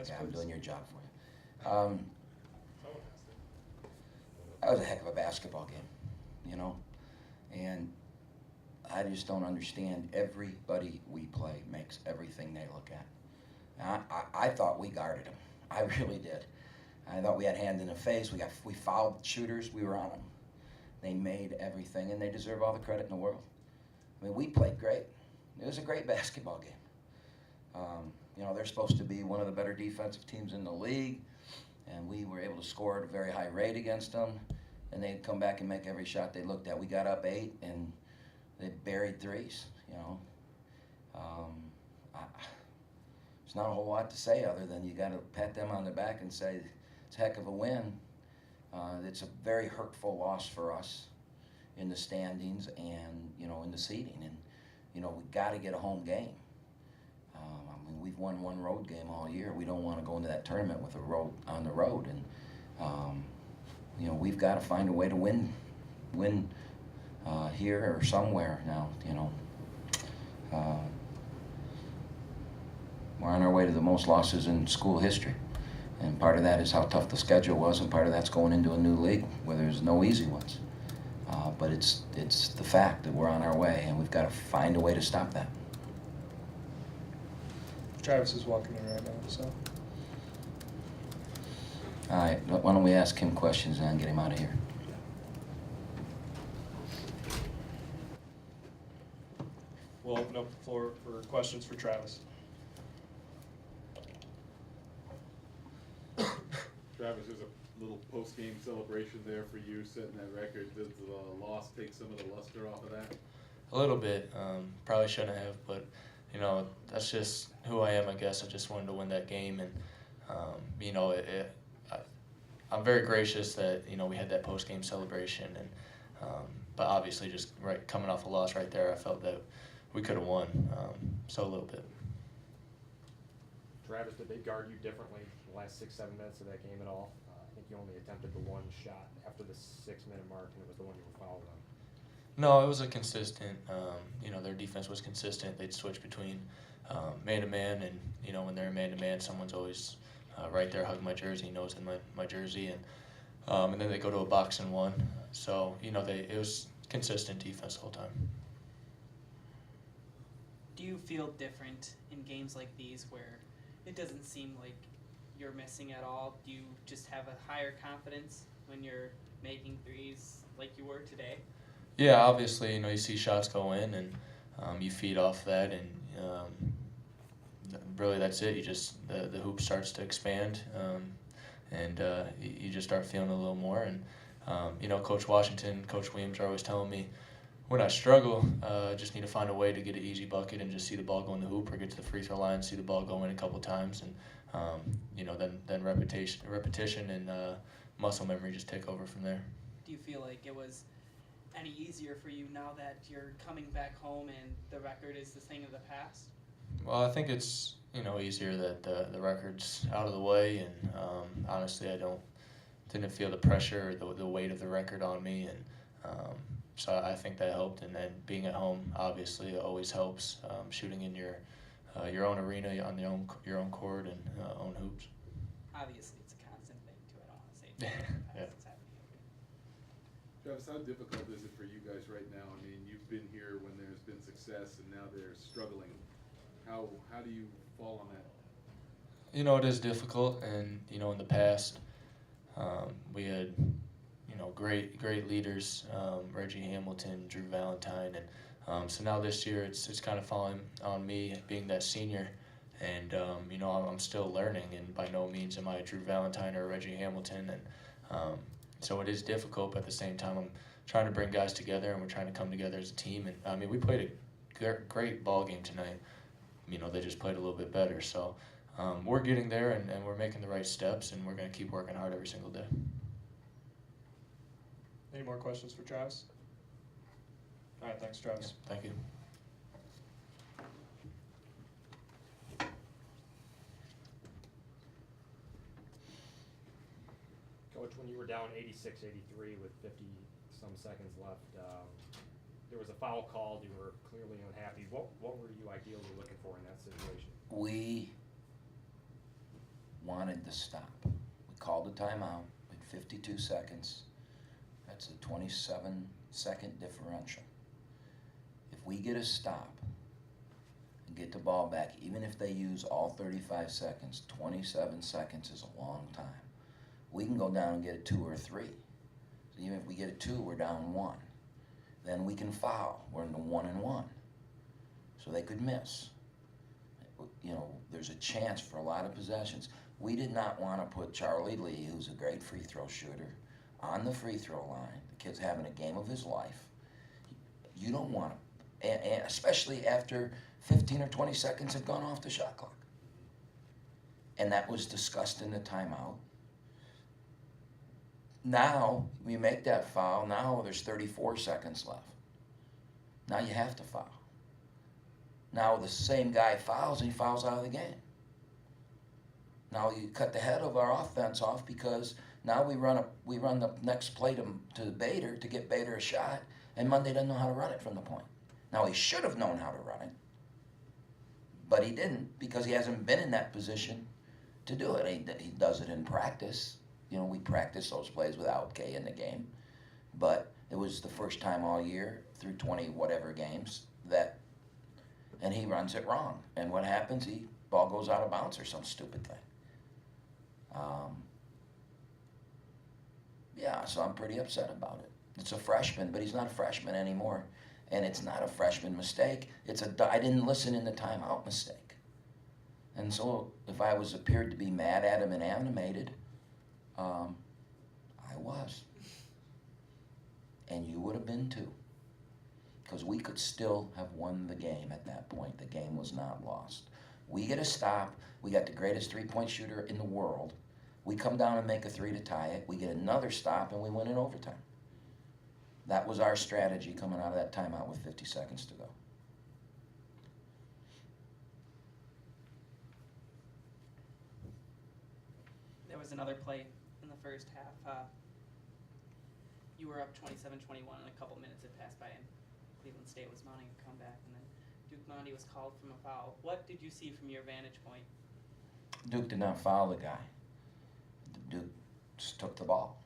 Yes, Okay, I'm please. doing your job for you. That was a heck of a basketball game, you know? And I just don't understand. Everybody we play makes everything they look at. I thought we guarded them. I really did. I thought we had hand in the face. We fouled shooters. We were on them. They made everything, and they deserve all the credit in the world. I mean, we played great. It was a great basketball game. You know, they're supposed to be one of the better defensive teams in the league, and we were able to score at a very high rate against them, and they'd come back and make every shot they looked at. We got up 8, and they buried threes, you know. There's not a whole lot to say other than you got to pat them on the back and say it's a heck of a win. It's a very hurtful loss for us in the standings and, you know, in the seeding. And, you know, we got to get a home game. I mean, we've won one road game all year. We don't want to go into that tournament with a road on the road. And, you know, we've got to find a way to win here or somewhere now, you know. We're on our way to the most losses in school history. And part of that is how tough the schedule was, and part of that's going into a new league where there's no easy ones. But it's the fact that we're on our way, and we've got to find a way to stop that. Travis is walking in right now, so. All right, why don't we ask him questions and then get him out of here? We'll open up the floor for questions for Travis. Travis, there's a little post-game celebration there for you setting that record. Does the loss take some of the luster off of that? A little bit. Probably shouldn't have, but you know, that's just who I am, I guess. I just wanted to win that game, and you know, I'm very gracious that, you know, we had that post-game celebration, and but obviously just coming off a loss right there, I felt that we could have won, so a little bit. Travis, did they guard you differently in the last 6-7 minutes of that game at all? I think you only attempted the one shot after the 6-minute mark, and it was the one you were fouled on. No, it was a consistent, you know, their defense was consistent. They'd switch between man-to-man, and, you know, when they're man-to-man, someone's always right there hugging my jersey, nose in my jersey, and then they go to a box and one. So, you know, it was consistent defense the whole time. Do you feel different in games like these where it doesn't seem like you're missing at all? Do you just have a higher confidence when you're making threes like you were today? Yeah, obviously, you know, you see shots go in, and you feed off that, and really that's it. You just the hoop starts to expand, and you just start feeling a little more. And you know, Coach Washington, Coach Williams are always telling me, when I struggle, I just need to find a way to get an easy bucket and just see the ball go in the hoop or get to the free throw line, see the ball go in a couple times, and you know, then repetition and muscle memory just take over from there. Do you feel like it was any easier for you now that you're coming back home and the record is the thing of the past? Well, I think it's, you know, easier that the record's out of the way, and honestly, I didn't feel the pressure or the weight of the record on me, and so I think that helped. And then being at home, obviously, always helps. Shooting in your own arena, on your own court, and own hoops. Obviously, it's a constant thing too. I don't want to say it's Yeah. it's happening. Travis, how difficult is it for you guys right now? I mean, you've been here when there's been success, and now they're struggling. How do you fall on that? You know, it is difficult, and you know, in the past, we had, you know, great leaders, Reggie Hamilton, Drew Valentine, and so now this year it's kind of falling on me being that senior, and you know, I'm still learning, and by no means am I a Drew Valentine or a Reggie Hamilton, and so it is difficult, but at the same time I'm trying to bring guys together, and we're trying to come together as a team. And I mean, we played a great ball game tonight. You know, they just played a little bit better, so we're getting there, and we're making the right steps, and we're going to keep working hard every single day. Any more questions for Travis? All right, thanks, Travis. Yeah, thank you. Coach, when you were down 86-83 with 50-some seconds left, there was a foul called. You were clearly unhappy. What were you ideally looking for in that situation? We wanted the stop. We called the timeout at 52 seconds. That's a 27-second differential. If we get a stop and get the ball back, even if they use all 35 seconds, 27 seconds is a long time. We can go down and get a 2 or 3. So even if we get a 2, we're down 1. Then we can foul. We're in the 1-and-1. So they could miss. You know, there's a chance for a lot of possessions. We did not want to put Charlie Lee, who's a great free throw shooter, on the free throw line. The kid's having a game of his life. You don't want to, and especially after 15 or 20 seconds have gone off the shot clock. And that was discussed in the timeout. Now, we make that foul. Now there's 34 seconds left. Now you have to foul. Now the same guy fouls and he fouls out of the game. Now you cut the head of our offense off because now we run the next play to Bader to get Bader a shot, and Monday doesn't know how to run it from the point. Now he should have known how to run it, but he didn't because he hasn't been in that position to do it. He does it in practice. You know, we practice those plays without K in the game, but it was the first time all year through 20 whatever games that, and he runs it wrong. And what happens? Ball goes out of bounds or some stupid thing. Yeah, so I'm pretty upset about it. It's a freshman, but he's not a freshman anymore. And it's not a freshman mistake. It's I didn't listen in the timeout mistake. And so if I appeared to be mad at him and animated, I was. And you would have been too. Because we could still have won the game at that point. The game was not lost. We get a stop. We got the greatest three-point shooter in the world. We come down and make a 3 to tie it. We get another stop, and we win in overtime. That was our strategy coming out of that timeout with 50 seconds to go. There was another play in the first half. You were up 27-21, and a couple minutes had passed by, and Cleveland State was mounting a comeback, and then Duke Monty was called from a foul. What did you see from your vantage point? Duke did not foul the guy. Duke just took the ball.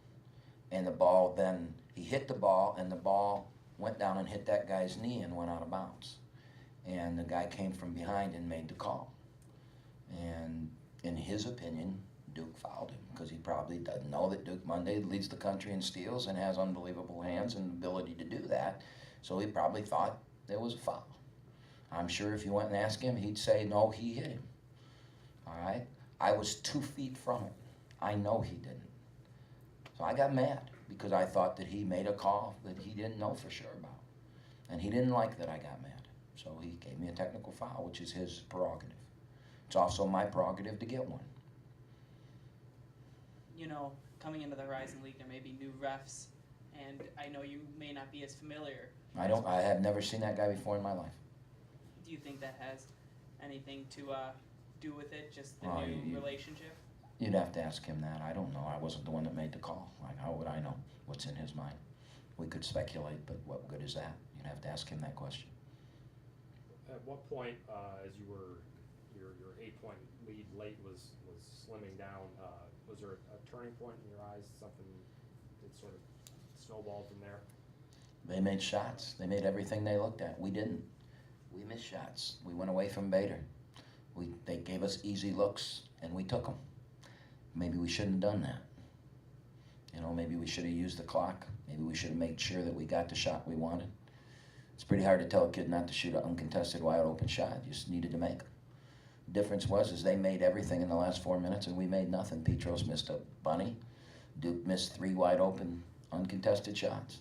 And the ball then, he hit the ball, and the ball went down and hit that guy's knee and went out of bounds. And the guy came from behind and made the call. And in his opinion, Duke fouled him because he probably doesn't know that Duke Monday leads the country in steals and has unbelievable hands and ability to do that. So he probably thought there was a foul. I'm sure if you went and asked him, he'd say, no, he hit him. All right? I was 2 feet from it. I know he didn't. So I got mad because I thought that he made a call that he didn't know for sure about. And he didn't like that I got mad. So he gave me a technical foul, which is his prerogative. It's also my prerogative to get one. You know, coming into the Horizon League, there may be new refs, and I know you may not be as familiar. I have never seen that guy before in my life. Do you think that has anything to do with it, just the Oh, new relationship? You'd have to ask him that. I don't know. I wasn't the one that made the call. Like, how would I know what's in his mind? We could speculate, but what good is that? You'd have to ask him that question. At what point, as you were your 8-point lead late was slimming down, was there a turning point in your eyes? Something that sort of snowballed from there? They made shots. They made everything they looked at. We didn't. We missed shots. We went away from Bader. They gave us easy looks, and we took them. Maybe we shouldn't have done that. You know, maybe we should have used the clock. Maybe we should have made sure that we got the shot we wanted. It's pretty hard to tell a kid not to shoot an uncontested, wide-open shot. You just needed to make them. The difference was they made everything in the last 4 minutes, and we made nothing. Petros missed a bunny. Duke missed 3 wide-open, uncontested shots.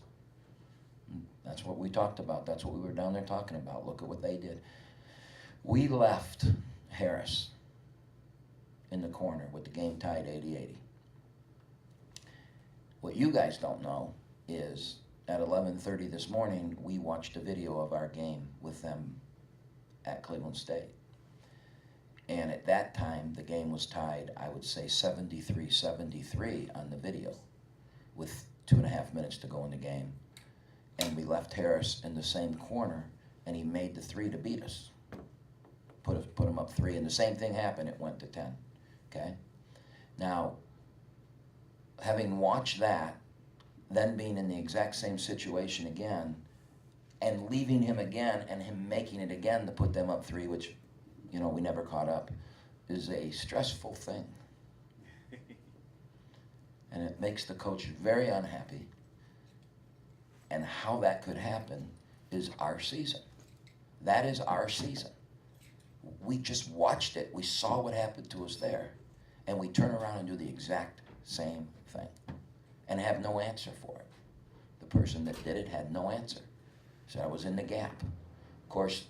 That's what we talked about. That's what we were down there talking about. Look at what they did. We left Harris in the corner with the game tied 80-80. What you guys don't know is at 11:30 this morning, we watched a video of our game with them at Cleveland State. And at that time, the game was tied, I would say 73-73 on the video with 2.5 minutes to go in the game. And we left Harris in the same corner, and he made the 3 to beat us. Put him up 3, and the same thing happened. It went to 10, okay? Now, having watched that, then being in the exact same situation again, and leaving him again, and him making it again to put them up 3, which, you know, we never caught up, is a stressful thing. And it makes the coach very unhappy. And how that could happen is our season. That is our season. We just watched it. We saw what happened to us there. And we turn around and do the exact same thing. And have no answer for it. The person that did it had no answer. So I was in the gap. Of course,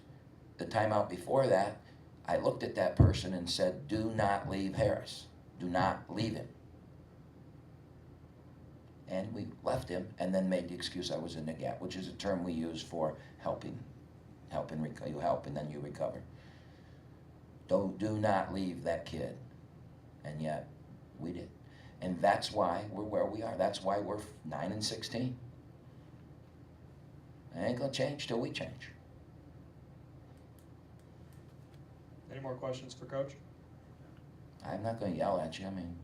the timeout before that, I looked at that person and said, do not leave Harris. Do not leave him. And we left him and then made the excuse I was in the gap, which is a term we use for helping. You help and then you recover. Do not leave that kid. And yet, we did. And that's why we're where we are. That's why we're 9-16. It ain't gonna change till we change. Any more questions for Coach? I'm not gonna yell at you. I mean,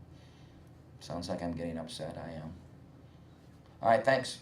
sounds like I'm getting upset. I am. All right, thanks.